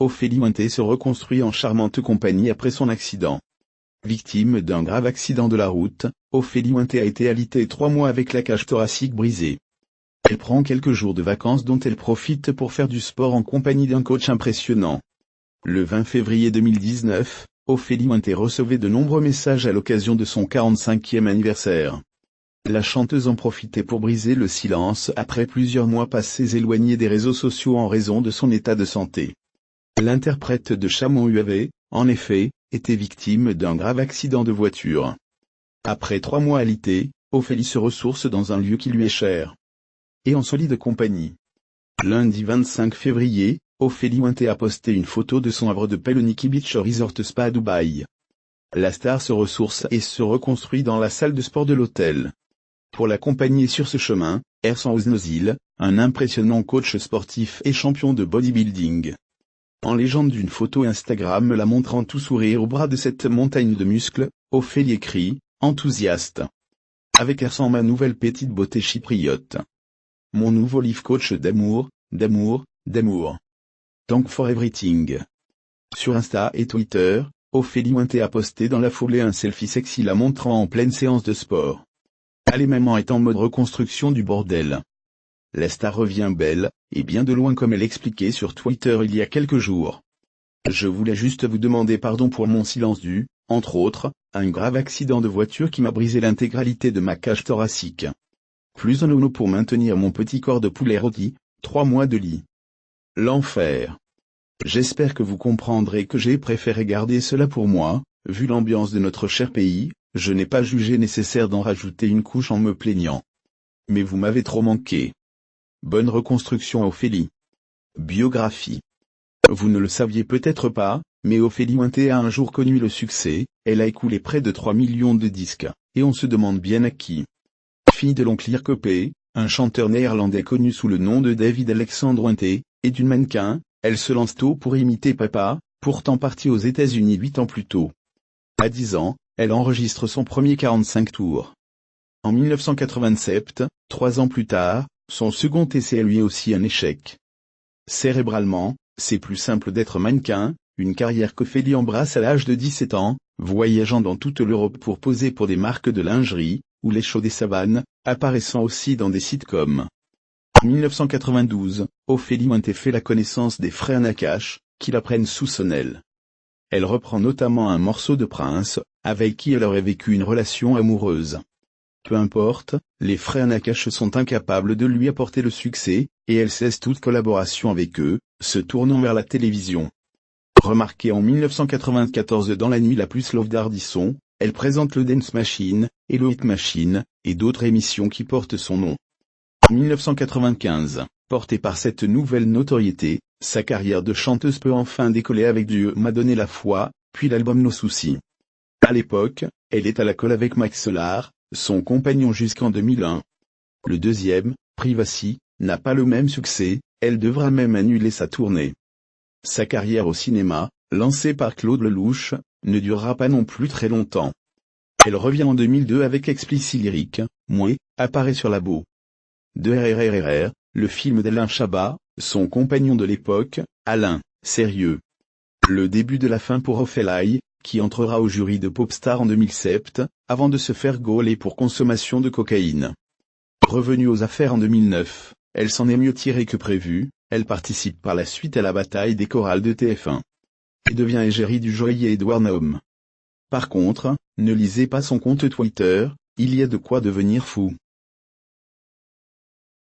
Ophélie Winter se reconstruit en charmante compagnie après son accident. Victime d'un grave accident de la route, Ophélie Winter a été alitée 3 mois avec la cage thoracique brisée. Elle prend quelques jours de vacances dont elle profite pour faire du sport en compagnie d'un coach impressionnant. Le 20 février 2019, Ophélie Winter recevait de nombreux messages à l'occasion de son 45e anniversaire. La chanteuse en profitait pour briser le silence après plusieurs mois passés éloignée des réseaux sociaux en raison de son état de santé. L'interprète de Chamon avait, en effet, été victime d'un grave accident de voiture. Après 3 mois alitée, Ophélie se ressource dans un lieu qui lui est cher. Et en solide compagnie. Lundi 25 février, Ophélie Winter a posté une photo de son havre de paix, le Nikki Beach Resort Spa à Dubaï. La star se ressource et se reconstruit dans la salle de sport de l'hôtel. Pour l'accompagner sur ce chemin, Ersan Oznozil, un impressionnant coach sportif et champion de bodybuilding. En légende d'une photo Instagram la montrant tout sourire au bras de cette montagne de muscles, Ophélie écrit, enthousiaste. Avec Ersan, ma nouvelle petite beauté chypriote. Mon nouveau life coach d'amour, d'amour, d'amour. Thank for everything. Sur Insta et Twitter, Ophélie Winter a posté dans la foulée un selfie sexy la montrant en pleine séance de sport. Elle même est en mode reconstruction du bordel. La star revient belle, et bien de loin comme elle expliquait sur Twitter il y a quelques jours. Je voulais juste vous demander pardon pour mon silence dû, entre autres, à un grave accident de voiture qui m'a brisé l'intégralité de ma cage thoracique. Plus un nono pour maintenir mon petit corps de poulet rôti, 3 mois de lit. L'enfer. J'espère que vous comprendrez que j'ai préféré garder cela pour moi, vu l'ambiance de notre cher pays, je n'ai pas jugé nécessaire d'en rajouter une couche en me plaignant. Mais vous m'avez trop manqué. Bonne reconstruction Ophélie. Biographie. Vous ne le saviez peut-être pas, mais Ophélie Winter a un jour connu le succès, elle a écoulé près de 3 millions de disques, et on se demande bien à qui. Fille de l'oncle Irkope, un chanteur néerlandais connu sous le nom de David Alexander Winter, et d'une mannequin, elle se lance tôt pour imiter papa, pourtant parti aux États-Unis 8 ans plus tôt. À 10 ans, elle enregistre son premier 45 tours. En 1987, 3 ans plus tard, son second essai est lui aussi un échec. Cérébralement, c'est plus simple d'être mannequin, une carrière qu'Ophélie embrasse à l'âge de 17 ans, voyageant dans toute l'Europe pour poser pour des marques de lingerie, ou les shows des savanes, apparaissant aussi dans des sitcoms. En 1992, Ophélie Winter fait la connaissance des frères Nakache, qui la prennent sous son aile. Elle reprend notamment un morceau de Prince, avec qui elle aurait vécu une relation amoureuse. Peu importe, les frères Nakache sont incapables de lui apporter le succès, et elle cesse toute collaboration avec eux, se tournant vers la télévision. Remarquée en 1994 dans La Nuit la plus love d'Ardisson, elle présente le Dance Machine, et le Hit Machine, et d'autres émissions qui portent son nom. En 1995, portée par cette nouvelle notoriété, sa carrière de chanteuse peut enfin décoller avec Dieu m'a donné la foi, puis l'album Nos Soucis. À l'époque, elle est à la colle avec Max Solar, son compagnon jusqu'en 2001. Le deuxième, Privacy, n'a pas le même succès, elle devra même annuler sa tournée. Sa carrière au cinéma, lancée par Claude Lelouch, ne durera pas non plus très longtemps. Elle revient en 2002 avec Explicit Lyrique, Mouais, apparaît sur la Beau. De RRRR, le film d'Alain Chabat, son compagnon de l'époque, Alain, sérieux. Le début de la fin pour Ophélie, qui entrera au jury de Popstar en 2007, avant de se faire gauler pour consommation de cocaïne. Revenue aux affaires en 2009, elle s'en est mieux tirée que prévu, elle participe par la suite à la bataille des chorales de TF1. Et devient égérie du joaillier Édouard Naum. Par contre, ne lisez pas son compte Twitter, il y a de quoi devenir fou.